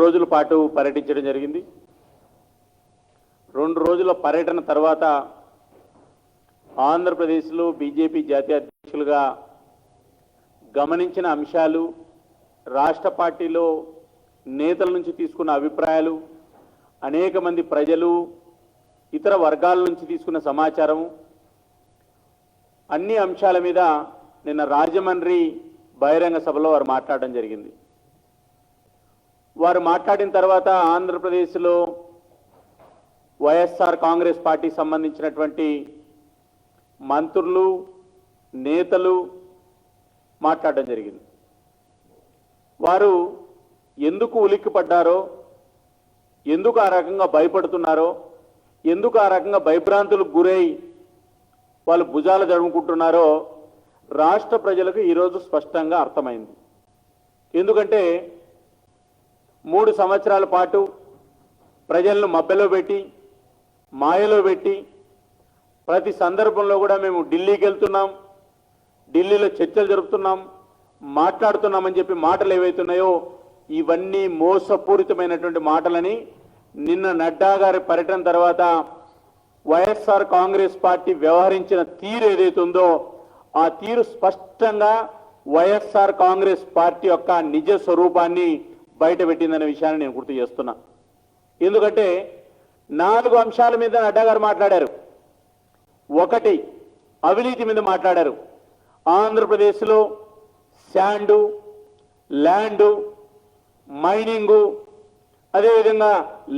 రోజుల పాటు పర్యటించడం జరిగింది. 2 రోజుల పర్యటన తర్వాత ఆంధ్రప్రదేశ్లో బీజేపీ జాతీయ అధ్యక్షులుగా గమనించిన అంశాలు, రాష్ట్ర పార్టీలో నేతల నుంచి తీసుకున్న అభిప్రాయాలు, అనేక మంది ప్రజలు, ఇతర వర్గాల నుంచి తీసుకున్న సమాచారం, అన్ని అంశాల మీద నిన్న రాజమండ్రి బహిరంగ సభలో వారు మాట్లాడడం జరిగింది. వారు మాట్లాడిన తర్వాత ఆంధ్రప్రదేశ్లో వైఎస్ఆర్ కాంగ్రెస్ పార్టీ సంబంధించినటువంటి మంత్రులు, నేతలు మాట్లాడడం జరిగింది. వారు ఎందుకు ఉలిక్కిపడ్డారో, ఎందుకు ఆ రకంగా భయపడుతున్నారో, ఎందుకు ఆ రకంగా భయభ్రాంతులకు గురై వాళ్ళు భుజాలు జరుపుకుంటున్నారో రాష్ట్ర ప్రజలకు ఈరోజు స్పష్టంగా అర్థమైంది. ఎందుకంటే 3 సంవత్సరాల పాటు ప్రజలను మబ్బెలో పెట్టి, మాయలో పెట్టి, ప్రతి సందర్భంలో కూడా మేము ఢిల్లీకి వెళ్తున్నాం, ఢిల్లీలో చర్చలు జరుపుతున్నాం, మాట్లాడుతున్నామని చెప్పి మాటలు ఏవైతున్నాయో ఇవన్నీ మోసపూరితమైనటువంటి మాటలని నిన్న నడ్డా గారి పర్యటన తర్వాత వైఎస్ఆర్ కాంగ్రెస్ పార్టీ వ్యవహరించిన తీరు ఏదైతే ఉందో ఆ తీరు స్పష్టంగా వైఎస్ఆర్ కాంగ్రెస్ పార్టీ యొక్క నిజ స్వరూపాన్ని బయటపెట్టిందనే విషయాన్ని నేను గుర్తు చేస్తున్నా. ఎందుకంటే 4 అంశాల మీద నడ్డా గారు మాట్లాడారు. 1, అవినీతి మీద మాట్లాడారు. ఆంధ్రప్రదేశ్లో శాండు, ల్యాండు, మైనింగు, అదేవిధంగా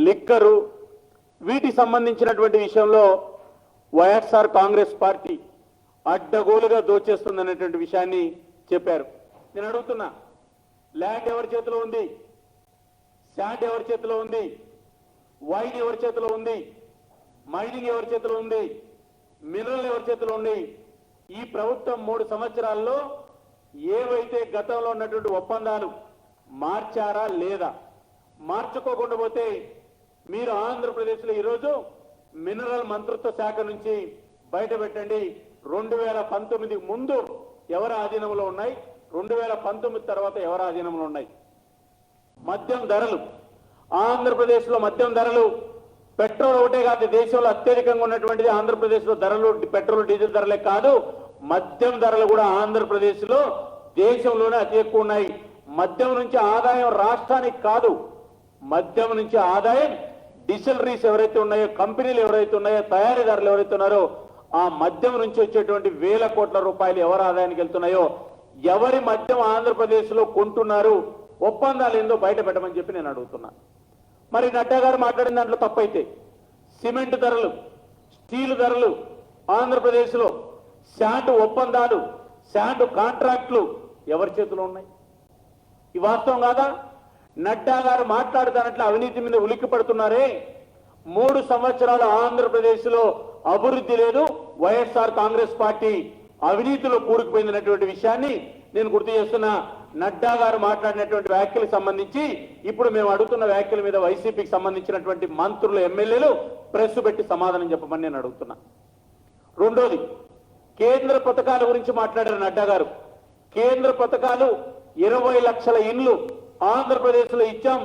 లిక్కరు, వీటికి సంబంధించినటువంటి విషయంలో వైఎస్ఆర్ కాంగ్రెస్ పార్టీ అడ్డగోలుగా దోచేస్తుందనేటువంటి విషయాన్ని చెప్పారు. నేను అడుగుతున్నా, ల్యాండ్ ఎవరి చేతిలో ఉంది? శాండ్ ఎవరి చేతిలో ఉంది? వైన్ ఎవరి చేతిలో ఉంది? మైనింగ్ ఎవరి చేతిలో ఉంది? మినరల్ ఎవరి చేతిలో ఉంది? ఈ ప్రభుత్వం 3 సంవత్సరాల్లో ఏవైతే గతంలో ఉన్నటువంటి ఒప్పందాలు మార్చారా లేదా? మార్చుకోకుండా పోతే మీరు ఆంధ్రప్రదేశ్లో ఈరోజు మినరల్ మంత్రిత్వ శాఖ నుంచి బయట పెట్టండి. 2019 ముందు ఎవరి ఆధీనంలో ఉన్నాయి, 2019 తర్వాత ఎవరి ఆధీనంలో ఉన్నాయి? మద్యం ధరలు, ఆంధ్రప్రదేశ్లో మద్యం ధరలు, పెట్రోల్ ఒకటే కాదు దేశంలో అత్యధికంగా ఉన్నటువంటిది ఆంధ్రప్రదేశ్లో ధరలు, పెట్రోల్ డీజిల్ ధరలే కాదు, మద్యం ధరలు కూడా ఆంధ్రప్రదేశ్లో దేశంలోనే అతి ఎక్కువ ఉన్నాయి. మద్యం నుంచి ఆదాయం రాష్ట్రానికి కాదు, మద్యం నుంచి ఆదాయం డిస్టిలరీస్ ఎవరైతే ఉన్నాయో, కంపెనీలు ఎవరైతే ఉన్నాయో, తయారీదారులు ఎవరైతే ఉన్నారో ఆ మద్యం నుంచి వచ్చేటువంటి వేల కోట్ల రూపాయలు ఎవరి ఆదాయానికి వెళ్తున్నాయో, ఎవరి మద్యం ఆంధ్రప్రదేశ్లో కొంటున్నారు, ఒప్పందాలు ఏందో బయట పెట్టమని చెప్పి నేను అడుగుతున్నా. మరి నడ్డా గారు మాట్లాడిన దాంట్లో తప్పైతే సిమెంట్ ధరలు, స్టీల్ ధరలు, ఆంధ్రప్రదేశ్లో శాండ్ ఒప్పందాలు, శాండ్ కాంట్రాక్టులు ఎవరి చేతిలో ఉన్నాయి? ఈ వాస్తవం కాదా? నడ్డా గారు మాట్లాడుతానట్లు అవినీతి మీద ఉలిక్కి పడుతున్నారే. 3 సంవత్సరాలు ఆంధ్రప్రదేశ్లో అభివృద్ధి లేదు, వైఎస్ఆర్ కాంగ్రెస్ పార్టీ అవినీతిలో కూరుకుపోయిందనేటువంటి విషయాన్ని నేను గుర్తు చేస్తున్నా. నడ్డా గారు మాట్లాడినటువంటి వ్యాఖ్యలకు సంబంధించి ఇప్పుడు మేము అడుగుతున్న వ్యాఖ్యల మీద వైసీపీకి సంబంధించినటువంటి మంత్రులు, ఎమ్మెల్యేలు ప్రెస్ పెట్టి సమాధానం చెప్పమని నేను అడుగుతున్నా. 2ది, కేంద్ర పథకాల గురించి మాట్లాడారు నడ్డా గారు. కేంద్ర పథకాలు 20 లక్షల ఇండ్లు ఆంధ్రప్రదేశ్లో ఇచ్చాం,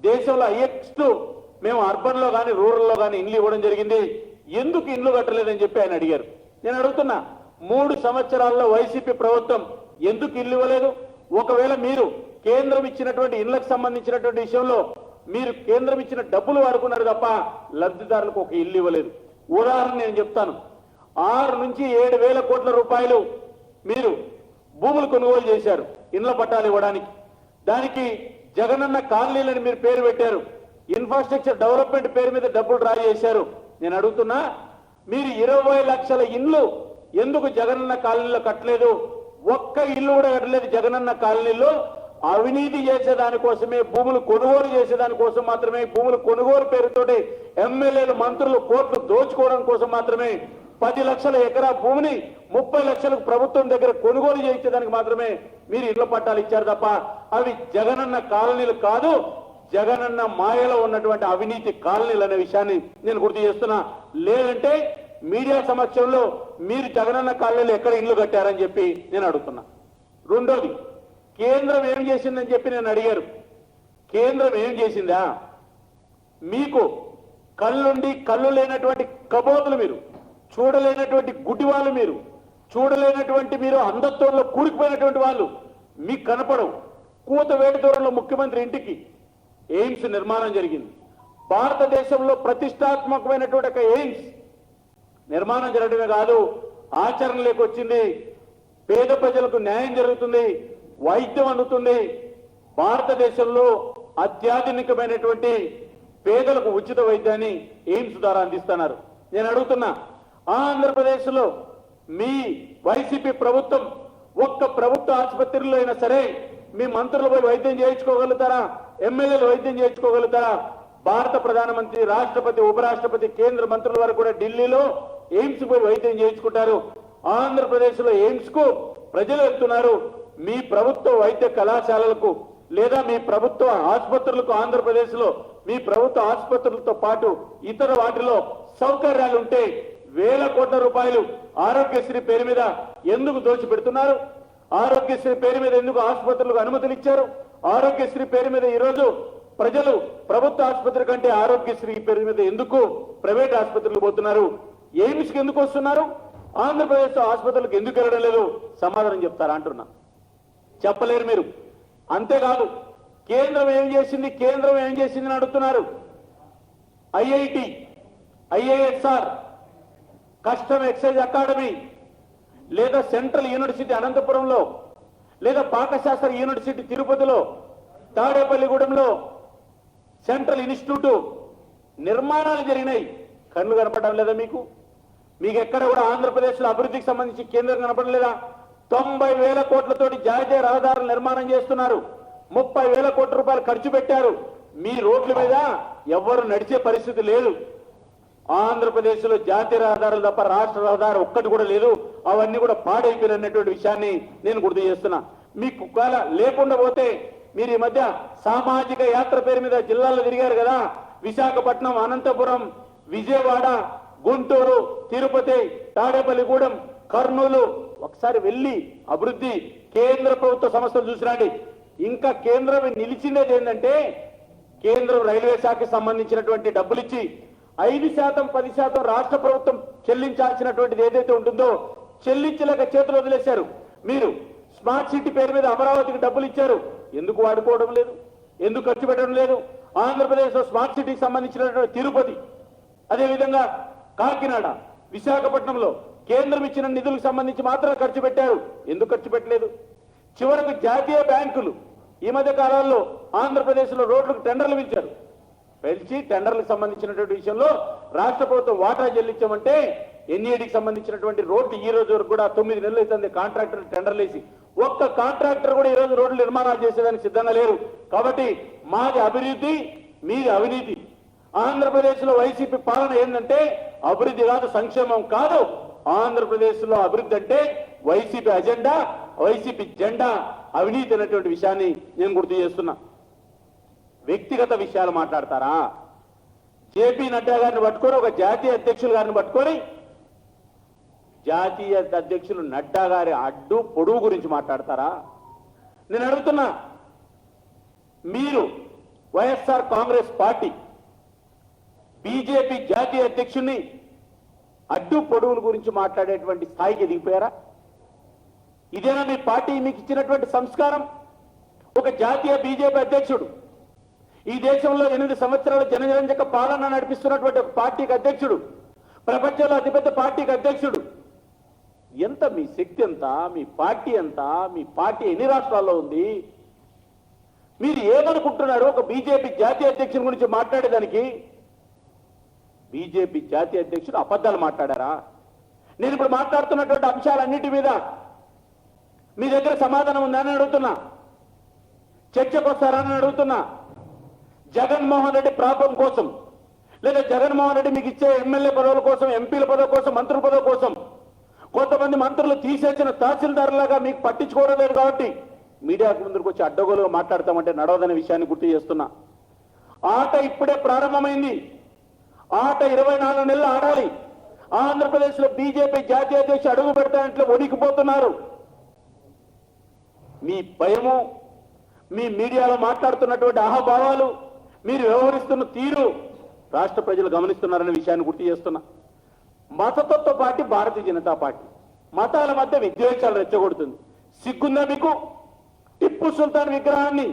దేశంలో హైయెస్ట్ మేము అర్బన్ లో కానీ రూరల్ లో కానీ ఇండ్లు ఇవ్వడం జరిగింది, ఎందుకు ఇండ్లు కట్టలేదని చెప్పి ఆయన అడిగారు. నేను అడుగుతున్నా, 3 సంవత్సరాల్లో వైసీపీ ప్రభుత్వం ఎందుకు ఇల్లు ఇవ్వలేదు? ఒకవేళ మీరు కేంద్రం ఇచ్చినటువంటి ఇళ్లకు సంబంధించినటువంటి విషయంలో మీరు కేంద్రం ఇచ్చిన డబ్బులు వాడుకున్నారు తప్ప లబ్ధిదారులకు ఒక ఇల్లు ఇవ్వలేదు. ఉదాహరణ నేను చెప్తాను, 6 నుంచి 7 వేల కోట్ల రూపాయలు మీరు భూములు కొనుగోలు చేశారు ఇండ్ల పట్టాలు ఇవ్వడానికి. దానికి జగనన్న కాలనీలని మీరు పేరు పెట్టారు, ఇన్ఫ్రాస్ట్రక్చర్ డెవలప్మెంట్ పేరు మీద డబ్బులు డ్రా చేశారు. నేను అడుగుతున్నా, మీరు 20 లక్షల ఇండ్లు ఎందుకు జగనన్న కాలనీలో కట్టలేదు? ఒక్క ఇల్లు కూడా కట్టలేదు జగనన్న కాలనీలో. అవినీతి చేసేదానికోసమే, భూములు కొనుగోలు చేసేదానికోసం మాత్రమే, భూములు కొనుగోలు పేరుతోటి ఎమ్మెల్యేలు, మంత్రులు కోట్లు దోచుకోవడం కోసం మాత్రమే 10 లక్షల ఎకరా భూమిని 30 లక్షలకు ప్రభుత్వం దగ్గర కొనుగోలు చేయించడానికి మాత్రమే మీరు ఇళ్ల పట్టాలు ఇచ్చారు తప్ప అవి జగనన్న కాలనీలు కాదు, జగనన్న మాయలో ఉన్నటువంటి అవినీతి కాలనీలు అనే విషయాన్ని నేను గుర్తు చేస్తున్నా. లేదంటే మీడియా సమక్షంలో మీరు జగనన్న కాలనీలు ఎక్కడ ఇళ్లు కట్టారని చెప్పి నేను అడుగుతున్నా. 2ది, కేంద్రం ఏం చేసిందని చెప్పి నేను అడిగారు. కేంద్రం ఏం చేసిందా? మీకు కళ్ళుండి కళ్ళు లేనటువంటి కబోతులు మీరు, చూడలేనటువంటి గుడ్డివాళ్ళు మీరు, చూడలేనటువంటి మీరు అంధత్వంలో కూరుకుపోయినటువంటి వాళ్ళు మీకు కనపడవు. కూతవేటి దూరంలో ముఖ్యమంత్రి ఇంటికి ఎయిమ్స్ నిర్మాణం జరిగింది. భారతదేశంలో ప్రతిష్టాత్మకమైనటువంటి ఒక ఎయిమ్స్ నిర్మాణం జరగడమే కాదు, ఆచరణలోకి వచ్చింది. పేద ప్రజలకు న్యాయం జరుగుతుంది, వైద్యం అందుతుంది. భారతదేశంలో అత్యాధునికమైనటువంటి పేదలకు ఉచిత వైద్యాన్ని ఎయిమ్స్ ద్వారా అందిస్తున్నారు. నేను అడుగుతున్నా, ఆంధ్రప్రదేశ్లో మీ వైసీపీ ప్రభుత్వం ఒక్క ప్రభుత్వ ఆసుపత్రిలో అయినా సరే మీ మంత్రులు పోయి వైద్యం చేయించుకోగలుగుతారా? ఎమ్మెల్యేలు వైద్యం చేయించుకోగలుగుతారా? భారత ప్రధానమంత్రి, రాష్ట్రపతి, ఉపరాష్ట్రపతి, కేంద్ర మంత్రుల వరకు కూడా ఢిల్లీలో ఎయిమ్స్ పోయి వైద్యం చేయించుకుంటారు. ఆంధ్రప్రదేశ్ లో ఎయిమ్స్ కు ప్రజలు వెళ్తున్నారు. మీ ప్రభుత్వ వైద్య కళాశాలలకు లేదా మీ ప్రభుత్వ ఆసుపత్రులకు, ఆంధ్రప్రదేశ్ లో మీ ప్రభుత్వ ఆసుపత్రులతో పాటు ఇతర వాటిలో సౌకర్యాలు ఉంటే వేల కోట్ల రూపాయలు ఆరోగ్యశ్రీ పేరు మీద ఎందుకు దోచిపెడుతున్నారు? ఆరోగ్యశ్రీ పేరు మీద ఎందుకు ఆసుపత్రులకు అనుమతులు ఇచ్చారు? ఆరోగ్యశ్రీ పేరు మీద ఈరోజు ప్రజలు ప్రభుత్వ ఆసుపత్రి కంటే ఆరోగ్యశ్రీ పేరు మీద ఎందుకు ప్రైవేట్ ఆసుపత్రులకు పోతున్నారు? ఎయిమ్స్ కి ఎందుకు వస్తున్నారు? ఆంధ్రప్రదేశ్ ఆసుపత్రులకు ఎందుకు వెళ్ళడం లేదు? సమాధానం చెప్తారా అంటున్నా. చెప్పలేరు మీరు. అంతేకాదు, కేంద్రం ఏం చేసింది, కేంద్రం ఏం చేసింది అని అడుగుతున్నారు. IIT, IISR, custom excise academy, లేదా సెంట్రల్ యూనివర్సిటీ అనంతపురంలో, లేదా పాకశాస్త్ర యూనివర్సిటీ తిరుపతిలో, తాడేపల్లిగూడెంలో సెంట్రల్ ఇన్స్టిట్యూట్ నిర్మాణాలు జరిగినాయి. కళ్ళు కనపడడం లేదా మీకు? మీకు ఎక్కడ కూడా ఆంధ్రప్రదేశ్లో అభివృద్ధికి సంబంధించి కేంద్రం కనపడడం లేదా? 90,000 కోట్లతోటి జాతీయ రహదారులు నిర్మాణం చేస్తున్నారు. 30,000 కోట్ల రూపాయలు ఖర్చు పెట్టారు. మీ రోడ్ల మీద ఎవ్వరు నడిచే పరిస్థితి లేదు. ఆంధ్రప్రదేశ్ లో జాతీయ రహదారులు తప్ప రాష్ట్ర రహదారి ఒక్కటి కూడా లేదు. అవన్నీ కూడా పాడైపోయినటువంటి విషయాన్ని నేను గుర్తు చేస్తున్నా. మీకు ఒకవేళ లేకుండా పోతే, మీరు ఈ మధ్య సామాజిక యాత్ర పేరు మీద జిల్లాలో తిరిగారు కదా, విశాఖపట్నం, అనంతపురం, విజయవాడ, గుంటూరు, తిరుపతి, తాడేపల్లిగూడెం, కర్నూలు, ఒకసారి వెళ్ళి అభివృద్ధి కేంద్ర ప్రభుత్వ సంస్థలు చూసిరండి. ఇంకా కేంద్రం నిలిచిందేది ఏంటంటే, కేంద్రం రైల్వే శాఖకి సంబంధించినటువంటి డబ్బులు ఇచ్చి 5%, 10% రాష్ట్ర ప్రభుత్వం చెల్లించాల్సినటువంటిది ఏదైతే ఉంటుందో చెల్లించలేక చేతులు వదిలేశారు. మీరు స్మార్ట్ సిటీ పేరు మీద అమరావతికి డబ్బులు ఇచ్చారు. ఎందుకు వాడుకోవడం లేదు? ఎందుకు ఖర్చు పెట్టడం లేదు? ఆంధ్రప్రదేశ్ లో స్మార్ట్ సిటీకి సంబంధించినటువంటి తిరుపతి, అదేవిధంగా కాకినాడ, విశాఖపట్నంలో కేంద్రం ఇచ్చిన నిధులకు సంబంధించి మాత్రం ఖర్చు పెట్టారు. ఎందుకు ఖర్చు పెట్టలేదు? చివరకు జాతీయ బ్యాంకులు ఈ మధ్య కాలంలో ఆంధ్రప్రదేశ్ లో రోడ్లకు టెండర్లు పిలిచారు. పిలిచి టెండర్లకు సంబంధించినటువంటి విషయంలో రాష్ట్ర ప్రభుత్వం వాటా చెల్లించామంటే ఎన్ఈడికి సంబంధించినటువంటి రోడ్డు ఈ రోజు వరకు కూడా 9 నెలలు అవుతుంది కాంట్రాక్టర్ టెండర్లు వేసి. ఒక్క కాంట్రాక్టర్ కూడా ఈ రోజు రోడ్లు నిర్మాణాలు చేసేదానికి సిద్ధంగా లేరు. కాబట్టి మాది అభివృద్ధి, మీది అవినీతి. ఆంధ్రప్రదేశ్ లో వైసీపీ పాలన ఏంటంటే అభివృద్ధి కాదు, సంక్షేమం కాదు. ఆంధ్రప్రదేశ్ లో అభివృద్ధి అంటే వైసీపీ అజెండా, వైసీపీ జెండా, అవినీతి అనేటువంటి విషయాన్ని నేను గుర్తు చేస్తున్నా. వ్యక్తిగత విషయాలు మాట్లాడతారా? జేపీ నడ్డా గారిని పట్టుకొని, ఒక జాతీయ అధ్యక్షులు గారిని పట్టుకొని, జాతీయ అధ్యక్షులు నడ్డా గారి అడ్డు పొడుగు గురించి మాట్లాడతారా? నేను అడుగుతున్నా, మీరు వైఎస్ఆర్ కాంగ్రెస్ పార్టీ బీజేపీ జాతీయ అధ్యక్షుడిని అడ్డు పొడుగుల గురించి మాట్లాడేటువంటి స్థాయికి ఎదిగిపోయారా? ఇదేనా మీ పార్టీ మీకు ఇచ్చినటువంటి సంస్కారం? ఒక జాతీయ బీజేపీ అధ్యక్షుడు, ఈ దేశంలో 8 సంవత్సరాల జనరంజక పాలన నడిపిస్తున్నటువంటి ఒక పార్టీకి అధ్యక్షుడు, ప్రపంచంలో అతిపెద్ద పార్టీకి అధ్యక్షుడు, ఎంత మీ శక్తి ఎంత? మీ పార్టీ ఎంత? మీ పార్టీ ఎన్ని రాష్ట్రాల్లో ఉంది? మీరు ఏమనుకుంటున్నారు ఒక బీజేపీ జాతీయ అధ్యక్షుని గురించి మాట్లాడేదానికి? బీజేపీ జాతీయ అధ్యక్షుడు అబద్ధాలు మాట్లాడారా? నేను ఇప్పుడు మాట్లాడుతున్నటువంటి అంశాలన్నిటి మీద మీ దగ్గర సమాధానం ఉందని అడుగుతున్నా. చర్చకు వస్తారని అడుగుతున్నా. జగన్మోహన్ రెడ్డి ప్రాపం కోసం, లేదా జగన్మోహన్ రెడ్డి మీకు ఇచ్చే ఎమ్మెల్యే పదవుల కోసం, ఎంపీల పదవి కోసం, మంత్రుల పదవి కోసం కొంతమంది మంత్రులు తీసేసిన తహసీల్దారులాగా మీకు పట్టించుకోవడం లేదు కాబట్టి మీడియాకు ముందుకు వచ్చి అడ్డగోలుగా మాట్లాడతామంటే నడవదనే విషయాన్ని గుర్తు చేస్తున్నా. ఆట ఇప్పుడే ప్రారంభమైంది. ఆట 24 నెలలు ఆడాలి. ఆంధ్రప్రదేశ్ లో బీజేపీ జాతీయ అధ్యక్షుడు అడుగు పెడతానంటే వణికిపోతున్నారు. మీ భయము, మీ మీడియాలో మాట్లాడుతున్నటువంటి అహభావాలు, మీరు వ్యవహరిస్తున్న తీరు రాష్ట్ర ప్రజలు గమనిస్తున్నారనే విషయాన్ని గుర్తు చేస్తున్నా. మతతత్వ పార్టీ భారతీయ జనతా పార్టీ మతాల మధ్య విద్వేషాలు రెచ్చగొడుతుంది. సిగ్గుందా మీకు? టిప్పు సుల్తాన్ విగ్రహాన్ని,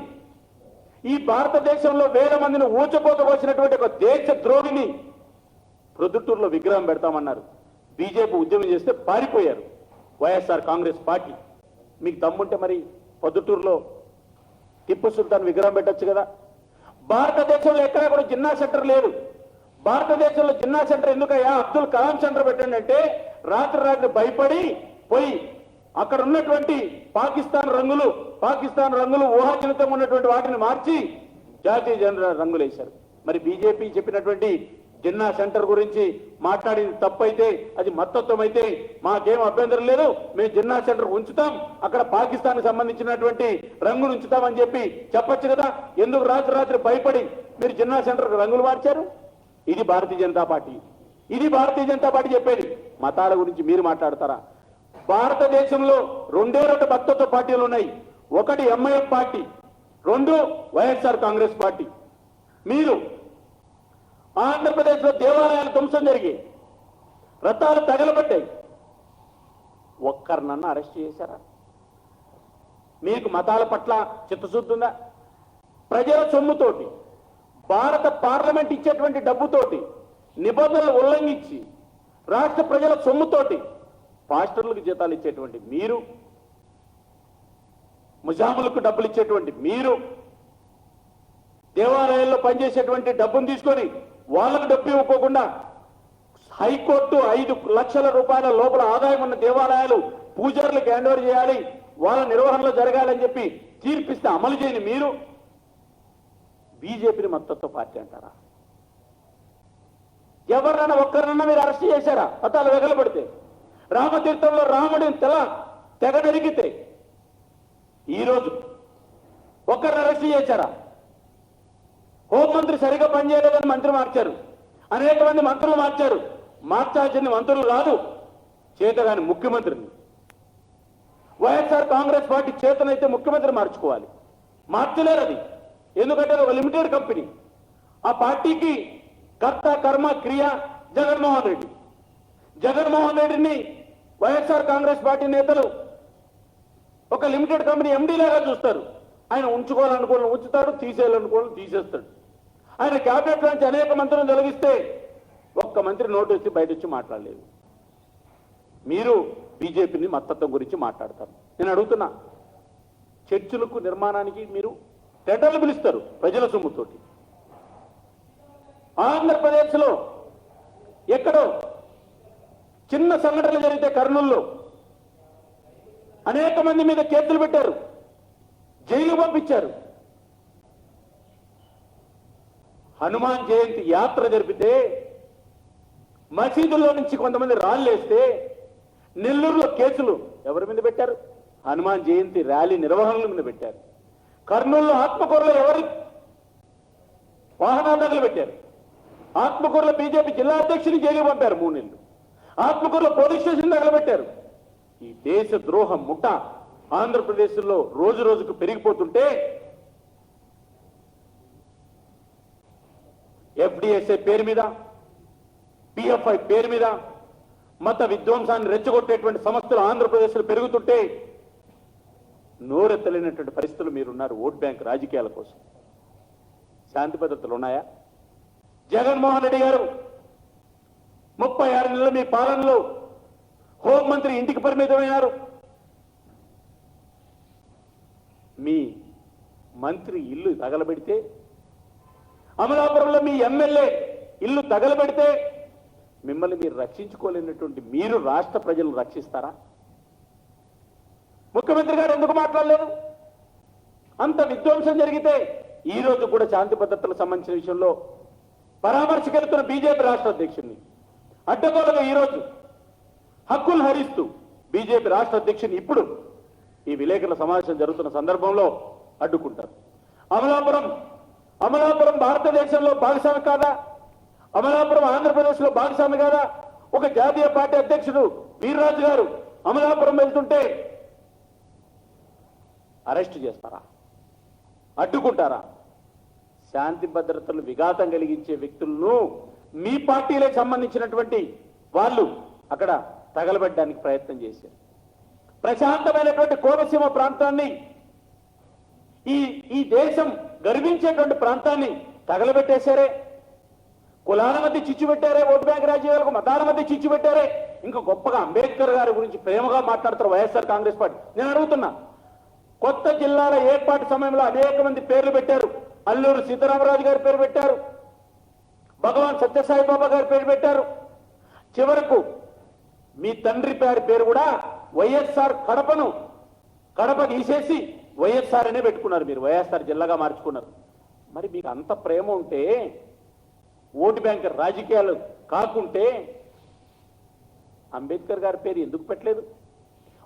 ఈ భారతదేశంలో వేల మందిని ఊచకోతపోసినటువంటి ఒక దేశ ద్రోహిని ప్రొద్దుటూరులో విగ్రహం పెడతామన్నారు. బీజేపీ ఉద్యమం చేస్తే పారిపోయారు వైఎస్ఆర్ కాంగ్రెస్ పార్టీ. మీకు దమ్ముంటే మరి పొద్దుటూరులో టిప్పు సుల్తాన్ విగ్రహం పెట్టచ్చు కదా. భారతదేశంలో ఎక్కడా కూడా జిన్నా సెంటర్ లేదు. భారతదేశంలో జిన్నా సెంటర్ ఎందుకయ్యా, అబ్దుల్ కలాం సెంటర్ పెట్టండి అంటే రాత్రి భయపడి పోయి అక్కడ ఉన్నటువంటి పాకిస్తాన్ రంగులు ఊహాజనితంగా ఉన్నటువంటి వాటిని మార్చి జాతీయ జెండా రంగులు వేశారు. మరి బీజేపీ చెప్పినటువంటి జిన్నా సెంటర్ గురించి మాట్లాడింది తప్పైతే, అది మతత్వం అయితే మాకేం అభ్యంతరం లేదు, మేము జిన్నా సెంటర్ ఉంచుతాం, అక్కడ పాకిస్తాన్ కి సంబంధించినటువంటి రంగులు ఉంచుతామని చెప్పి చెప్పొచ్చు కదా. ఎందుకు రాత్రి భయపడి మీరు జిన్నా సెంటర్ రంగులు మార్చారు? ఇది భారతీయ జనతా పార్టీ, ఇది భారతీయ జనతా పార్టీ చెప్పేది. మతాల గురించి మీరు మాట్లాడతారా? భారతదేశంలో రెండే రెండు మతత్వ పార్టీలు ఉన్నాయి. ఒకటి ఎంఐఎం పార్టీ, రెండు వైఎస్ఆర్ కాంగ్రెస్ పార్టీ. మీరు ఆంధ్రప్రదేశ్లో దేవాలయాలు ధ్వంసం జరిగాయి, రథాలు తగలబడ్డాయి, ఒక్కరినన్నా అరెస్ట్ చేశారా? మీకు మతాల పట్ల చిత్తశుద్ధి ఉందా? ప్రజల సొమ్ముతోటి, భారత పార్లమెంట్ ఇచ్చేటువంటి డబ్బుతోటి, నిబంధనలు ఉల్లంఘించి రాష్ట్ర ప్రజల సొమ్ముతోటి పాస్టర్లకు జీతాలు ఇచ్చేటువంటి మీరు, ముజాములకు డబ్బులు ఇచ్చేటువంటి మీరు, దేవాలయాల్లో పనిచేసేటువంటి డబ్బును తీసుకొని వాళ్ళకు డబ్బు ఇవ్వకోకుండా హైకోర్టు 5 లక్షల రూపాయల లోపల ఆదాయం ఉన్న దేవాలయాలు పూజారులకు హ్యాండ్ ఓవర్ చేయాలి, వాళ్ళ నిర్వహణలో జరగాలని చెప్పి తీర్పిస్తే అమలు చేయని మీరు బీజేపీని మతత్వ పార్టీ అంటారా? ఎవరినైనా ఒక్కరినన్నా మీరు అరెస్ట్ చేశారా? పతాలు వెగలబడితే, రామతీర్థంలో రాముడిని తెగ నరిగితే ఈరోజు ఒక్కరిని అరెస్ట్ చేశారా? హోంమంత్రి సరిగా పనిచేయలేదని మంత్రి మార్చారు, అనేక మంది మంత్రులు మార్చారు. మార్చాల్సిన మంత్రులు కాదు, చేతగాని ముఖ్యమంత్రిని. వైఎస్ఆర్ కాంగ్రెస్ పార్టీ చేతనైతే ముఖ్యమంత్రి మార్చుకోవాలి, మార్చలేరు. అది ఎందుకంటే అది ఒక లిమిటెడ్ కంపెనీ. ఆ పార్టీకి కర్త కర్మ క్రియ జగన్మోహన్ రెడ్డి. జగన్మోహన్ రెడ్డిని వైఎస్ఆర్ కాంగ్రెస్ పార్టీ నేతలు ఒక లిమిటెడ్ కంపెనీ ఎండీ లాగా చూస్తారు. ఆయన ఉంచుకోవాలనుకోవాలని ఉంచుతాడు, తీసేయాలనుకోవాలని తీసేస్తాడు. ఆయన క్యాబినెట్ నుంచి అనేక మంత్రులను తొలగిస్తే ఒక్క మంత్రి నోటు వచ్చి బయట వచ్చి మాట్లాడలేదు. మీరు బీజేపీని మతత్వం గురించి మాట్లాడతారు. నేను అడుగుతున్నా, చర్చిలకు నిర్మాణానికి మీరు టెండర్లు పిలుస్తారు ప్రజల సొమ్ముతోటి. ఆంధ్రప్రదేశ్లో ఎక్కడో చిన్న సంఘటనలు జరిగితే కర్నూలులో అనేక మంది మీద కేసులు పెట్టారు, జైలు పంపించారు. హనుమాన్ జయంతి యాత్ర జరిపితే మసీదుల్లో నుంచి కొంతమంది రాళ్ళేస్తే నెల్లూరులో కేసులు ఎవరి మీద పెట్టారు? హనుమాన్ జయంతి ర్యాలీ నిర్వహణల మీద పెట్టారు. కర్నూలులో ఆత్మకూరులో ఎవరి వాహనాలు తగలబెట్టారు? ఆత్మకూరులో బీజేపీ జిల్లా అధ్యక్షుని జైలు పంపారు 3 నెలలు. ఆత్మకూరులో పోలీస్ స్టేషన్ తగలబెట్టారు. ఈ దేశ ద్రోహ ముఠ ఆంధ్రప్రదేశ్లో రోజు రోజుకు పెరిగిపోతుంటే ఎఫ్డిఎస్ఏ పేరు మీద, పిఎఫ్ఐ పేరు మీద మత విధ్వంసాన్ని రెచ్చగొట్టేటువంటి సంస్థలు ఆంధ్రప్రదేశ్లో పెరుగుతుంటే నోరెత్తలేనటువంటి పరిస్థితులు మీరున్నారు. ఓట్ బ్యాంక్ రాజకీయాల కోసం. శాంతి భద్రతలు ఉన్నాయా? జగన్మోహన్ రెడ్డి గారు 36 నెలల మీ పాలనలో హోంమంత్రి ఇంటికి పరిమితమైనారు. మీ మంత్రి ఇల్లు తగలబెడితే, అమలాపురంలో మీ ఎమ్మెల్యే ఇల్లు తగలబెడితే మిమ్మల్ని మీరు రక్షించుకోలేనటువంటి మీరు రాష్ట్ర ప్రజలను రక్షిస్తారా? ముఖ్యమంత్రి గారు ఎందుకు మాట్లాడలేదు? అంత విధ్వంసం జరిగితే ఈ రోజు కూడా శాంతి భద్రతలకు సంబంధించిన విషయంలో పరామర్శకెళ్తున్న బీజేపీ రాష్ట్ర అధ్యక్షుడిని అడ్డగోలుగా ఈరోజు హక్కులు హరిస్తూ బీజేపీ రాష్ట్ర అధ్యక్షుని ఇప్పుడు ఈ విలేకరుల సమావేశం జరుగుతున్న సందర్భంలో అడ్డుకుంటారు. అమలాపురం భారతదేశంలో భాగస్వామి కాదా? అమలాపురం ఆంధ్రప్రదేశ్లో భాగస్వామి కాదా? ఒక జాతీయ పార్టీ అధ్యక్షుడు వీర్రాజు గారు అమలాపురం వెళ్తుంటే అరెస్ట్ చేస్తారా? అడ్డుకుంటారా? శాంతి భద్రతలు విఘాతం కలిగించే వ్యక్తులను మీ పార్టీలకు సంబంధించినటువంటి వాళ్ళు అక్కడ తగలబెట్టడానికి ప్రయత్నం చేశారు. ప్రశాంతమైనటువంటి కోనసీమ ప్రాంతాన్ని, ఈ దేశం గర్వించేటువంటి ప్రాంతాన్ని తగలబెట్టేశారే. కులాల మధ్య చిచ్చు పెట్టారే, ఓటు బ్యాంక్ రాజకీయాలకు మతాల మధ్య చిచ్చు పెట్టారే. ఇంకా గొప్పగా అంబేద్కర్ గారి గురించి ప్రేమగా మాట్లాడతారు వైఎస్ఆర్ కాంగ్రెస్ పార్టీ. నేను అడుగుతున్నా, కొత్త జిల్లాల ఏర్పాటు సమయంలో అనేక మంది పేర్లు పెట్టారు. అల్లూరు సీతారామరాజు గారి పేరు పెట్టారు, భగవాన్ సత్యసాయిబాబా గారి పేరు పెట్టారు. చివరకు మీ తండ్రి పేరు కూడా వైఎస్ఆర్ కడప తీసేసి వైఎస్ఆర్ అనే పెట్టుకున్నారు. మీరు వైఎస్ఆర్ జిల్లాగా మార్చుకున్నారు. మరి మీకు అంత ప్రేమ ఉంటే, ఓటు బ్యాంక్ రాజకీయాలు కాకుంటే అంబేద్కర్ గారి పేరు ఎందుకు పెట్టలేదు?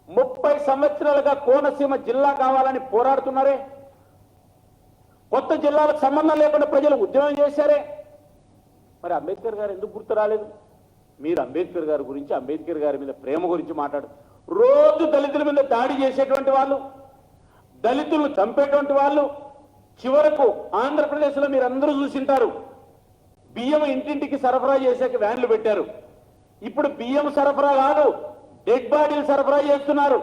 30 సంవత్సరాలుగా కోనసీమ జిల్లా కావాలని పోరాడుతున్నారే. కొత్త జిల్లాలకు సంబంధం లేకుండా ప్రజలు ఉద్యమం చేశారే. మరి అంబేద్కర్ గారు ఎందుకు గుర్తు రాలేదు? మీరు అంబేద్కర్ గారి గురించి, అంబేద్కర్ గారి మీద ప్రేమ గురించి మాట్లాడు. రోజు దళితుల మీద దాడి చేసేటువంటి వాళ్ళు, దళితులను చంపేటువంటి వాళ్ళు, చివరకు ఆంధ్రప్రదేశ్లో మీరు అందరూ చూసింటారు, బియ్యం ఇంటింటికి సరఫరా చేసాక వ్యాన్లు పెట్టారు. ఇప్పుడు బియ్యం సరఫరా కాదు, డెడ్ బాడీలు సరఫరా చేస్తున్నారు.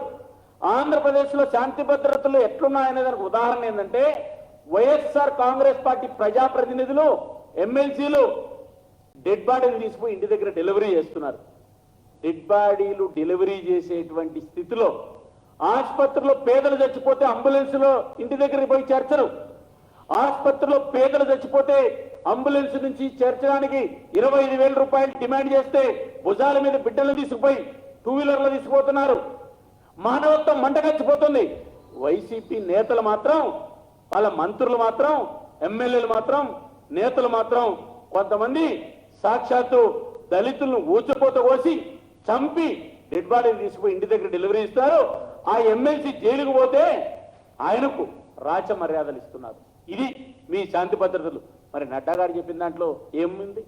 ఆంధ్రప్రదేశ్లో శాంతి భద్రతలు ఎట్లున్నాయనే దానికి ఉదాహరణ ఏంటంటే, వైఎస్ఆర్ కాంగ్రెస్ పార్టీ ప్రజాప్రతినిధులు, ఎమ్మెల్సీలు డెడ్ బాడీలు తీసుకుని ఇంటి దగ్గర డెలివరీ చేస్తున్నారు. డెడ్ బాడీలు డెలివరీ చేసేటువంటి స్థితిలో, ఆసుపత్రిలో పేదలు చచ్చిపోతే అంబులెన్స్లో ఇంటి దగ్గరికి పోయి చేర్చరు. ఆసుపత్రిలో పేదలు చచ్చిపోతే అంబులెన్స్ నుంచి చేర్చడానికి 25,000 రూపాయలు డిమాండ్ చేస్తే భుజాల మీద బిడ్డలు తీసుకుపోయి 2 వీలర్లు తీసుకుపోతున్నారు. మానవత్వం మంటగచ్చిపోతుంది. వైసీపీ నేతలు మాత్రం, వాళ్ళ మంత్రులు మాత్రం, ఎమ్మెల్యేలు మాత్రం, నేతలు మాత్రం కొంతమంది సాక్షాత్తు దళితులను ఊచపోత కోసి చంపి డెడ్ బాడీని తీసుకుపోయి ఇంటి దగ్గర డెలివరీ ఇస్తారు. ఆ ఎమ్మెల్సీ జైలుకు పోతే ఆయనకు రాచ మర్యాదలు ఇస్తున్నారు. ఇది మీ శాంతి భద్రతలు. మరి నడ్డా గారు చెప్పిన దాంట్లో ఏముంది?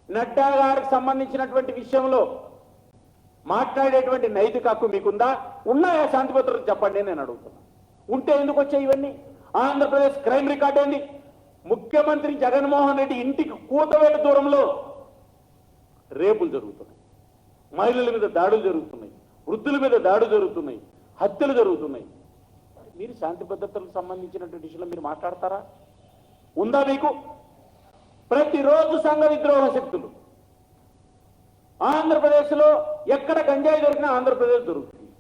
నడ్డా గారికి సంబంధించినటువంటి విషయంలో మాట్లాడేటువంటి నైతిక హక్కు మీకుందా? ఉన్నాయా శాంతి భద్రతలు చెప్పండి నేను అడుగుతున్నా. ఉంటే ఎందుకు వచ్చాయి ఇవన్నీ? ఆంధ్రప్రదేశ్ క్రైమ్ రికార్డ్ ఏంది? ముఖ్యమంత్రి జగన్మోహన్ రెడ్డి ఇంటికి కూతవేట దూరంలో రేపులు జరుగుతున్నాయి, మహిళల మీద దాడులు జరుగుతున్నాయి, వృద్ధుల మీద దాడులు జరుగుతున్నాయి, హత్యలు జరుగుతున్నాయి. మీరు శాంతి భద్రతలకు సంబంధించినటువంటి విషయంలో మీరు మాట్లాడతారా? ఉందా మీకు? ప్రతిరోజు సంఘ విద్రోహ శక్తులు. ఆంధ్రప్రదేశ్లో ఎక్కడ గంజాయి దొరికినా ఆంధ్రప్రదేశ్ దొరుకుతుంది.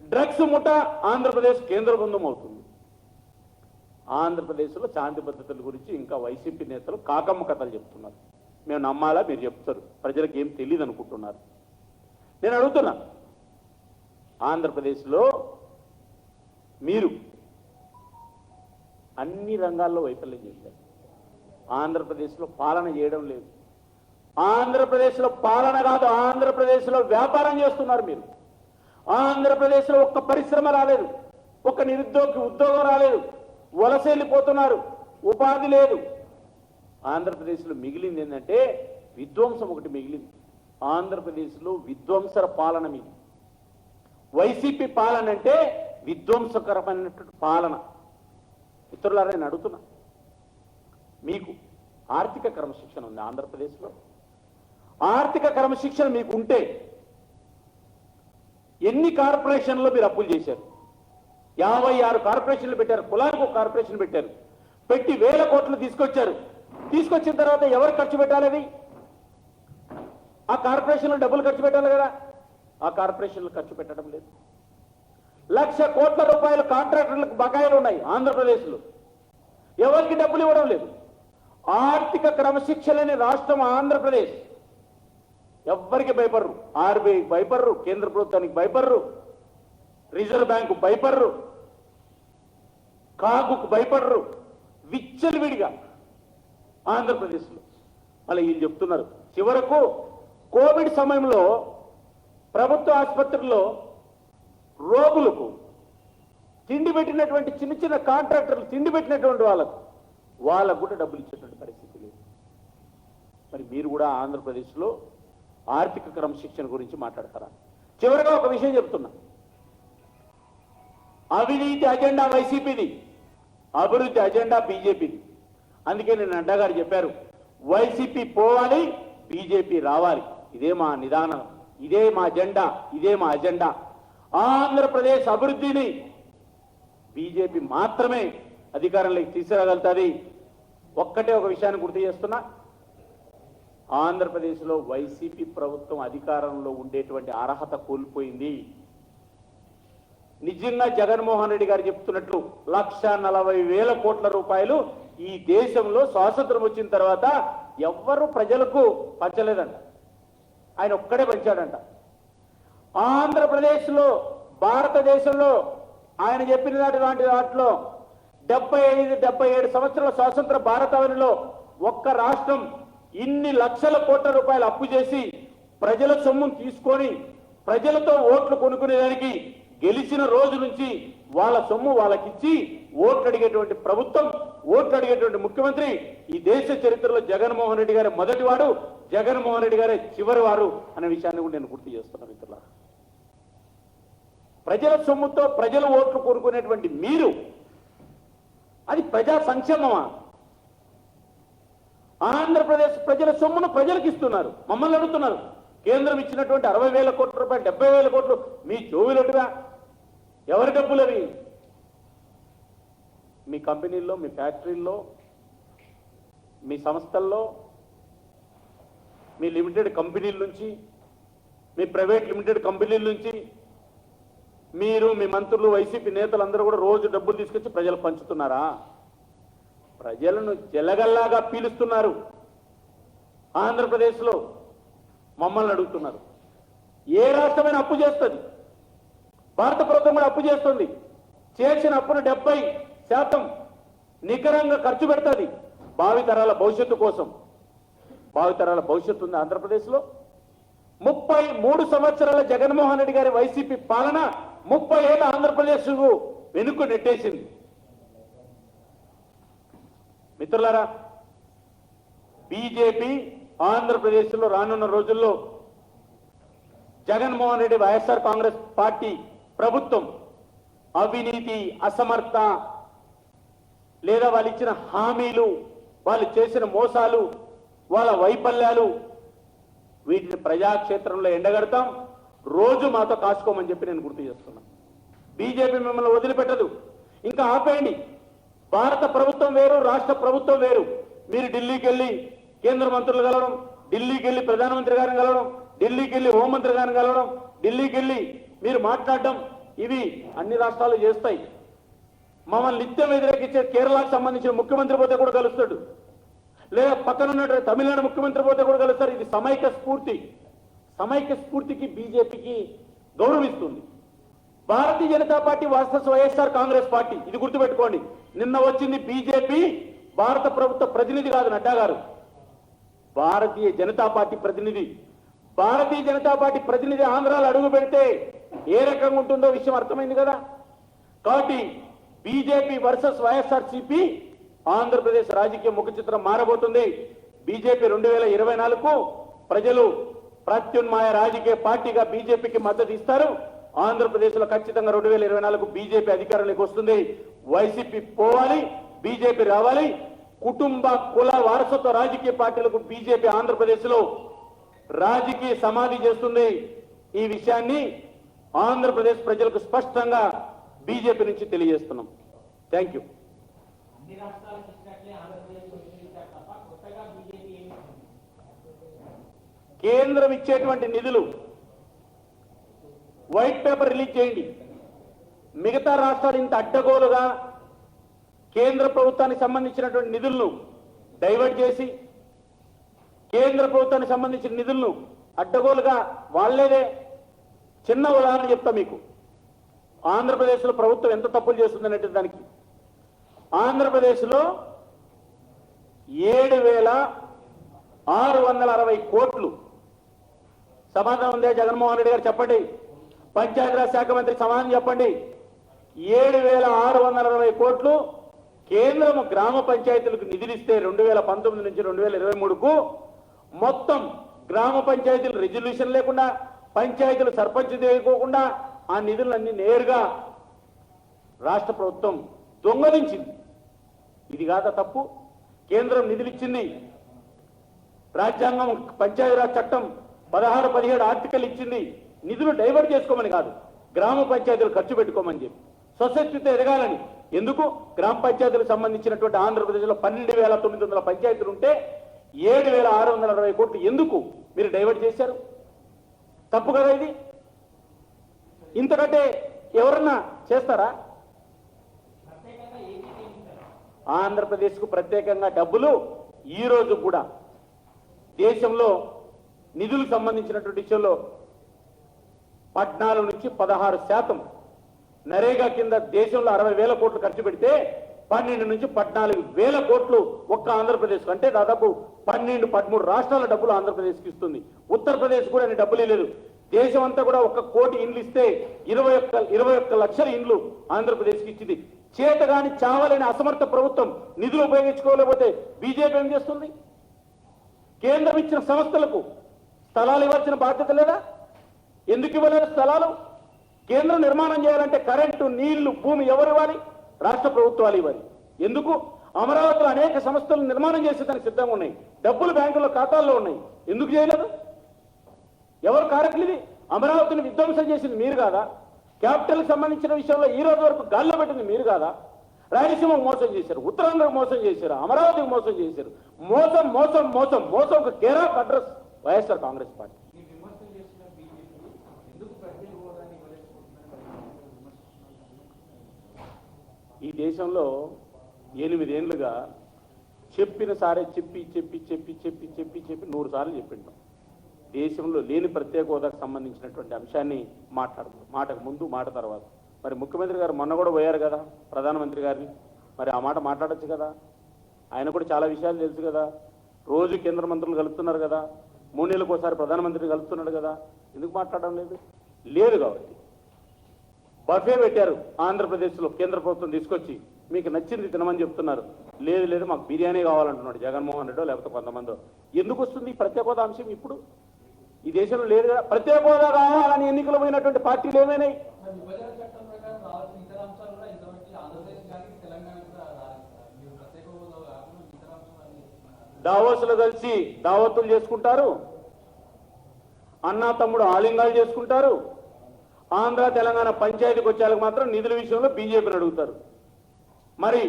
డ్రగ్స్ ముఠా ఆంధ్రప్రదేశ్ కేంద్ర బృందం అవుతుంది. ఆంధ్రప్రదేశ్లో శాంతి భద్రతల గురించి ఇంకా వైసీపీ నేతలు కాకమ్మ కథలు చెప్తున్నారు. మేము నమ్మాలా? మీరు చెప్తారు, ప్రజలకు ఏం తెలియదు అనుకుంటున్నారు. నేను అడుగుతున్నా, ఆంధ్రప్రదేశ్లో మీరు అన్ని రంగాల్లో వైఫల్యం చేశారు. ఆంధ్రప్రదేశ్లో పాలన చేయడం లేదు. ఆంధ్రప్రదేశ్లో పాలన కాదు, ఆంధ్రప్రదేశ్లో వ్యాపారం చేస్తున్నారు మీరు. ఆంధ్రప్రదేశ్లో ఒక్క పరిశ్రమ రాలేదు, ఒక్క నిరుద్యోగి ఉద్యోగం రాలేదు, వలస వెళ్ళిపోతున్నారు, ఉపాధి లేదు. ఆంధ్రప్రదేశ్లో మిగిలింది ఏంటంటే విధ్వంసం ఒకటి మిగిలింది. ఆంధ్రప్రదేశ్లో విధ్వంసర పాలన మీద. వైసీపీ పాలన అంటే విధ్వంసకరమైనటువంటి పాలన. మిత్రులారా, నేను అడుగుతున్నా, మీకు ఆర్థిక క్రమశిక్షణ ఉంది ఆంధ్రప్రదేశ్లో? ఆర్థిక క్రమశిక్షణ మీకు ఉంటే ఎన్ని కార్పొరేషన్లో మీరు అప్పులు చేశారు? 56 కార్పొరేషన్లు పెట్టారు. కులానికి ఒక కార్పొరేషన్ పెట్టారు. పెట్టి 1000 కోట్లు తీసుకొచ్చారు. తీసుకొచ్చిన తర్వాత ఎవరు ఖర్చు పెట్టాలి? అది ఆ కార్పొరేషన్లో డబ్బులు ఖర్చు పెట్టాలి కదా. ఆ కార్పొరేషన్లు ఖర్చు పెట్టడం లేదు. 1,00,000 కోట్ల రూపాయలు కాంట్రాక్టర్లకు బకాయిలు ఉన్నాయి ఆంధ్రప్రదేశ్లో. ఎవరికి డబ్బులు ఇవ్వడం లేదు. ఆర్థిక క్రమశిక్షణ లేని రాష్ట్రం ఆంధ్రప్రదేశ్. ఎవ్వరికి భయపడరు. ఆర్బీఐ భయపడరు, కేంద్ర ప్రభుత్వానికి భయపడరు, రిజర్వ్ బ్యాంకు భయపడరు, కాగుకు భయపడరు. విచ్చలవిడిగా ఆంధ్రప్రదేశ్లో. మళ్ళీ వీళ్ళు చెప్తున్నారు, చివరకు కోవిడ్ సమయంలో ప్రభుత్వ ఆసుపత్రుల్లో రోగులకు తిండి పెట్టినటువంటి చిన్న చిన్న కాంట్రాక్టర్లు తిండి పెట్టినటువంటి వాళ్ళకు కూడా డబ్బులు ఇచ్చేటువంటి పరిస్థితి లేదు. మరి మీరు కూడా ఆంధ్రప్రదేశ్లో ఆర్థిక క్రమశిక్షణ గురించి మాట్లాడతారా? చివరిగా ఒక విషయం చెప్తున్నా, అవినీతి అజెండా వైసీపీది. అభివృద్ధి అజెండా బీజేపీది. అందుకే నేను నడ్డా గారు చెప్పారు, వైసీపీ పోవాలి, బీజేపీ రావాలి. ఇదే మా నిదానం, ఇదే మా జెండా, ఇదే మా అజెండా. ఆంధ్రప్రదేశ్ అభివృద్ధిని బీజేపీ మాత్రమే అధికారంలోకి తీసుకురాగలుగుతుంది. ఒక్కటే ఒక విషయాన్ని గుర్తు చేస్తున్నా, ఆంధ్రప్రదేశ్లో వైసీపీ ప్రభుత్వం అధికారంలో ఉండేటువంటి అర్హత కోల్పోయింది. నిజంగా జగన్మోహన్ రెడ్డి గారు చెప్తున్నట్లు 1,40,000 కోట్ల రూపాయలు ఈ దేశంలో స్వాతంత్రం వచ్చిన తర్వాత ఎవ్వరూ ప్రజలకు పంచలేదంట, ఆయన ఒక్కడే పంచాడంట. ఆంధ్రప్రదేశ్లో, భారతదేశంలో ఆయన చెప్పినటువంటి వాటిలో 75-77 సంవత్సరాల స్వాతంత్ర భారతావనిలో ఒక్క రాష్ట్రం ఇన్ని లక్షల కోట్ల రూపాయలు అప్పు చేసి ప్రజల సొమ్మును తీసుకొని ప్రజలతో ఓట్లు కొనుక్కునేదానికి గెలిచిన రోజు నుంచి వాళ్ళ సొమ్ము వాళ్ళకిచ్చి ఓట్లు అడిగేటువంటి ప్రభుత్వం, ఓట్లు అడిగేటువంటి ముఖ్యమంత్రి ఈ దేశ చరిత్రలో జగన్మోహన్ రెడ్డి గారే మొదటివాడు, జగన్మోహన్ రెడ్డి గారే చివరి వారు అనే విషయాన్ని కూడా నేను గుర్తు చేస్తున్నాను మిత్రులారా. ప్రజల సొమ్ముతో ప్రజల ఓట్లు కోరుకునేటువంటి మీరు, అది ప్రజా సంక్షేమమా? ఆంధ్రప్రదేశ్ ప్రజల సొమ్మును ప్రజలకు ఇస్తున్నారు, మమ్మల్ని అడుగుతున్నారు. కేంద్రం ఇచ్చినటువంటి 60,000 కోట్ల రూపాయలు, 70,000 కోట్లు మీ జోబులట్టుగా ఎవరి డబ్బులు అవి? మీ కంపెనీల్లో, మీ ఫ్యాక్టరీల్లో, మీ సంస్థల్లో, మీ లిమిటెడ్ కంపెనీల నుంచి, మీ ప్రైవేట్ లిమిటెడ్ కంపెనీల నుంచి మీరు, మీ మంత్రులు, వైసీపీ నేతలందరూ కూడా రోజు డబ్బులు తీసుకొచ్చి ప్రజలకు పంచుతున్నారా? ప్రజలను జలగల్లాగా పీలుస్తున్నారు. ఆంధ్రప్రదేశ్లో మమ్మల్ని అడుగుతున్నారు. ఏ రాష్ట్రమైనా అప్పు చేస్తుంది, భారత ప్రభుత్వం కూడా అప్పు చేస్తుంది. చేసిన అప్పును 70% నికరంగా ఖర్చు పెడుతుంది భావితరాల భవిష్యత్తు కోసం. భావితరాల భవిష్యత్తు ఉంది ఆంధ్రప్రదేశ్లో. 33 సంవత్సరాల జగన్మోహన్ రెడ్డి గారి వైసీపీ పాలన 30 ఏళ్ళ ఆంధ్రప్రదేశ్ వెనుక నెట్టేసింది. మిత్రులారా, బీజేపీ ఆంధ్రప్రదేశ్లో రానున్న రోజుల్లో జగన్మోహన్ రెడ్డి వైఎస్ఆర్ కాంగ్రెస్ పార్టీ ప్రభుత్వం అవినీతి, అసమర్థ, లేదా వాళ్ళు ఇచ్చిన హామీలు, వాళ్ళు చేసిన మోసాలు, వాళ్ళ వైఫల్యాలు, వీటిని ప్రజాక్షేత్రంలో ఎండగడతాం. రోజు మాతో కాసుకోమని చెప్పి నేను గుర్తు చేస్తున్నాను. బీజేపీ మిమ్మల్ని వదిలిపెట్టదు. ఇంకా ఆపేయండి. భారత ప్రభుత్వం వేరు, రాష్ట్ర ప్రభుత్వం వేరు. మీరు ఢిల్లీకి వెళ్ళి కేంద్ర మంత్రులు కలవడం, ఢిల్లీకి వెళ్ళి ప్రధానమంత్రి గారిని కలవడం, ఢిల్లీకి వెళ్ళి హోంమంత్రి గారిని కలవడం, ఢిల్లీకి వెళ్ళి మీరు మాట్లాడడం, ఇవి అన్ని రాష్ట్రాలు చేస్తాయి. మమ్మల్ని నిత్యం వ్యతిరేకించే కేరళకు సంబంధించిన ముఖ్యమంత్రి పోతే కూడా కలుస్తాడు, లేదా పక్కన ఉన్న తమిళనాడు ముఖ్యమంత్రి పోతే కూడా కలుస్తారు. ఇది సమైక్య స్ఫూర్తి. సమైక్య స్ఫూర్తికి బీజేపీకి గౌరవిస్తుంది. Bharatiya Janata Party versus YSR Congress Party, ఇది గుర్తుపెట్టుకోండి. నిన్న వచ్చింది బీజేపీ, భారత ప్రభుత్వ ప్రతినిధి కాదు నడ్డా గారు, భారతీయ జనతా పార్టీ ప్రతినిధి. భారతీయ జనతా పార్టీ ప్రతినిధి ఆంధ్రాలో అడుగు పెడితే ఏ రకంగా ఉంటుందో విషయం అర్థమైంది కదా. కాబట్టి బీజేపీ వర్సెస్ వైఎస్ఆర్సీపీ ఆంధ్రప్రదేశ్ రాజకీయ ముఖ చిత్రం మారబోతుంది. బీజేపీ 2024కు ప్రజలు ప్రత్యున్మాయ రాజకీయ పార్టీగా బీజేపీకి మద్దతు ఇస్తారు. ఆంధ్రప్రదేశ్లో ఖచ్చితంగా 2024కు బీజేపీ అధికారంలోకి వస్తుంది. వైసీపీ పోవాలి, బీజేపీ రావాలి. కుటుంబ, కుల, వారసత్వ రాజకీయ పార్టీలకు బీజేపీ ఆంధ్రప్రదేశ్లో రాజకీయ సమాధి చేస్తుంది. ఈ విషయాన్ని ఆంధ్రప్రదేశ్ ప్రజలకు స్పష్టంగా బీజేపీ నుంచి తెలియజేస్తున్నాం. Thank you. కేంద్రం ఇచ్చేటువంటి నిధులు వైట్ పేపర్ రిలీజ్ చేయండి. మిగతా రాష్ట్రాలు ఇంత అడ్డగోలుగా కేంద్ర ప్రభుత్వానికి సంబంధించినటువంటి నిధులను డైవర్ట్ చేసి, కేంద్ర ప్రభుత్వానికి సంబంధించిన నిధులను అడ్డగోలుగా వాళ్లేదే. చిన్న ఉదాహరణ చెప్తా మీకు. ఆంధ్రప్రదేశ్లో ప్రభుత్వం ఎంత తప్పులు చేస్తుందనేది దానికి. ఆంధ్రప్రదేశ్లో 7,660 కోట్లు. సమాధానం ఉందే జగన్మోహన్ రెడ్డి గారు? చెప్పండి. పంచాయతీరాజ్ శాఖ మంత్రి సమాధానం చెప్పండి. 7,660 కోట్లు కేంద్రం గ్రామ పంచాయతీలకు నిధులిస్తే 2019 నుంచి 2023కు మొత్తం గ్రామ పంచాయతీలు రిజల్యూషన్ లేకుండా, పంచాయతీలు సర్పంచ్ చేయకోకుండా ఆ నిధులన్నీ నేరుగా రాష్ట్ర ప్రభుత్వం దొంగలించింది. ఇది కాదా తప్పు? కేంద్రం నిధులు ఇచ్చింది, రాజ్యాంగం పంచాయతీరాజ్ చట్టం 16, 17 ఆర్టికల్ ఇచ్చింది, నిధులు డైవర్ట్ చేసుకోమని కాదు, గ్రామ పంచాయతీలు ఖర్చు పెట్టుకోమని చెప్పి సొసైటీతో ఎదగాలని. ఎందుకు? గ్రామ పంచాయతీలకు సంబంధించినటువంటి ఆంధ్రప్రదేశ్లో 12,900 పంచాయతీలు ఉంటే 7,660 కోట్లు ఎందుకు మీరు డైవర్ట్ చేశారు? తప్పు కదా ఇది? ఇంతకంటే ఎవరన్నా చేస్తారా? ఆంధ్రప్రదేశ్కు ప్రత్యేకంగా డబ్బులు ఈ రోజు కూడా దేశంలో నిధులకు సంబంధించినటువంటి విషయంలో 14 నుంచి 16% నరేగా కింద దేశంలో 60,000 కోట్లు ఖర్చు పెడితే 12 నుంచి 14,000 కోట్లు ఒక్క ఆంధ్రప్రదేశ్ అంటే దాదాపు 12, 13 రాష్ట్రాల డబ్బులు ఆంధ్రప్రదేశ్కి ఇస్తుంది. ఉత్తరప్రదేశ్ కూడా అన్ని డబ్బులు లేదు. దేశం అంతా కూడా 1 కోటి ఇండ్లు ఇస్తే 21 లక్షల ఇండ్లు ఆంధ్రప్రదేశ్కి ఇచ్చింది. చేతగాని చావలేని అసమర్థ ప్రభుత్వం నిధులు ఉపయోగించుకోలేకపోతే బీజేపీ ఏం చేస్తుంది? కేంద్రం ఇచ్చిన సంస్థలకు స్థలాలు ఇవ్వాల్సిన బాధ్యత లేదా? ఎందుకు ఇవ్వలేదు స్థలాలు? కేంద్రం నిర్మాణం చేయాలంటే కరెంటు, నీళ్లు, భూమి ఎవరు ఇవ్వాలి? రాష్ట్ర ప్రభుత్వాలు ఇవ్వాలి. ఎందుకు? అమరావతిలో అనేక సంస్థలు నిర్మాణం చేసేదానికి సిద్ధంగా ఉన్నాయి, డబ్బులు బ్యాంకుల ఖాతాల్లో ఉన్నాయి, ఎందుకు చేయలేదు? ఎవరు కారకులు? ఇది అమరావతిని విధ్వంసం చేసింది మీరు కాదా? క్యాపిటల్కి సంబంధించిన విషయంలో ఈ రోజు వరకు గాల్లో పెట్టింది మీరు కాదా? రాయలసీమకు మోసం చేశారు, ఉత్తరాంధ్రకు మోసం చేశారు, అమరావతికి మోసం చేశారు. మోసం మోసం మోసం మోసం ఒక care of address YSR Congress party. ఈ దేశంలో 8 ఏళ్లుగా చెప్పిన సారే చెప్పి 100 సార్లు చెప్పింటాం. దేశంలో లేని ప్రత్యేక హోదాకు సంబంధించినటువంటి అంశాన్ని మాట్లాడుతాం, మాటకు ముందు మాట తర్వాత. మరి ముఖ్యమంత్రి గారు మొన్న కూడా పోయారు కదా ప్రధానమంత్రి గారిని, మరి ఆ మాట మాట్లాడచ్చు కదా? ఆయన కూడా చాలా విషయాలు తెలుసు కదా, రోజు కేంద్ర మంత్రులు కలుపుతున్నారు కదా, 3 నెలలకు ఒకసారి ప్రధానమంత్రిని కలుపుతున్నాడు కదా, ఎందుకు మాట్లాడడం లేదు? లేదు కాబట్టి బఫే పెట్టారు ఆంధ్రప్రదేశ్లో. కేంద్ర ప్రభుత్వం తీసుకొచ్చి మీకు నచ్చింది తినమని చెప్తున్నారు. లేదు మాకు బిర్యానీ కావాలంటున్నాడు జగన్మోహన్ రెడ్డో లేకపోతే కొంతమందో. ఎందుకు వస్తుంది ఈ ప్రత్యేక హోదా అంశం ఇప్పుడు? ఈ దేశంలో లేదు కదా. ప్రత్యేక హోదా కావాలని ఎన్నికలు పోయినటువంటి పార్టీలు ఏమైనాయి? దావోసులు కలిసి దావతులు చేసుకుంటారు, అన్నా తమ్ముడు ఆలింగాలు చేసుకుంటారు. ఆంధ్ర తెలంగాణ పంచాయతీకి వచ్చేలకు మాత్రం నిధుల విషయంలో బీజేపీని అడుగుతారు. మరి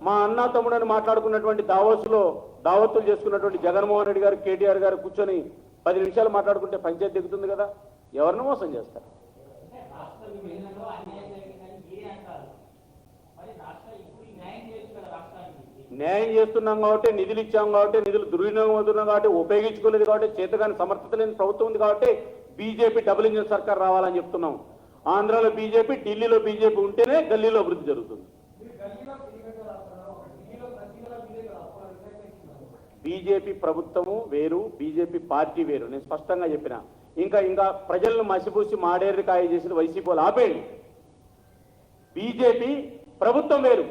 మా అన్నా తమ్ముడని మాట్లాడుకున్నటువంటి దావోసులో దావత్తులు చేసుకున్నటువంటి జగన్మోహన్ రెడ్డి గారు, కేటీఆర్ గారు కూర్చొని 10 నిమిషాలు మాట్లాడుకుంటే పంచాయతీ దిగుతుంది కదా? ఎవరిని మోసం చేస్తారు? న్యాయం చేస్తున్నాం కాబట్టి, నిధులు ఇచ్చాం కాబట్టి, నిధులు దుర్వినియోగం అవుతున్నాం కాబట్టి, ఉపయోగించుకోలేదు కాబట్టి, చేతగాని సమర్థత లేని ప్రభుత్వం ఉంది కాబట్టి బీజేపీ డబుల్ ఇంజిన్ సర్కార్ రావాలని చెప్తున్నాం. ఆంధ్రాలో బీజేపీ, ఢిల్లీలో బీజేపీ ఉంటేనే గల్లీలో అభివృద్ధి జరుగుతుంది. బీజేపీ ప్రభుత్వము వేరు, బీజేపీ పార్టీ వేరు. నేను స్పష్టంగా చెప్పిన. ఇంకా ప్రజలను మసిపూసి మాడేరికాయ చేసిన వైసీపీ వాళ్ళు ఆపేయండి. బీజేపీ ప్రభుత్వం వేరు,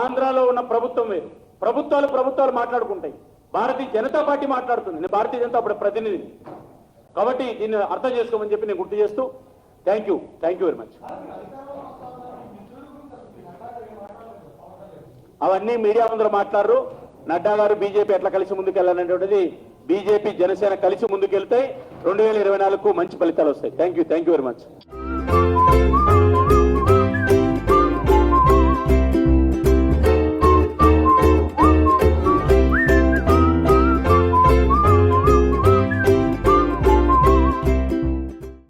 ఆంధ్రాలో ఉన్న ప్రభుత్వం వేరు. ప్రభుత్వాలు మాట్లాడుకుంటాయి. భారతీయ జనతా పార్టీ మాట్లాడుతుంది. నేను భారతీయ జనతా పార్టీ ప్రతినిధిని కాబట్టి దీన్ని అర్థం చేసుకోమని చెప్పి నేను గుర్తు చేస్తూ థ్యాంక్ యూ వెరీ మచ్. అవన్నీ మీడియా ముందర మాట్లాడరు. నడ్డా గారు బీజేపీ ఎట్లా కలిసి ముందుకెళ్ళాలనేటువంటిది బీజేపీ జనసేన కలిసి ముందుకెళ్తాయి. 2024కు మంచి ఫలితాలు వస్తాయి. Thank you very much.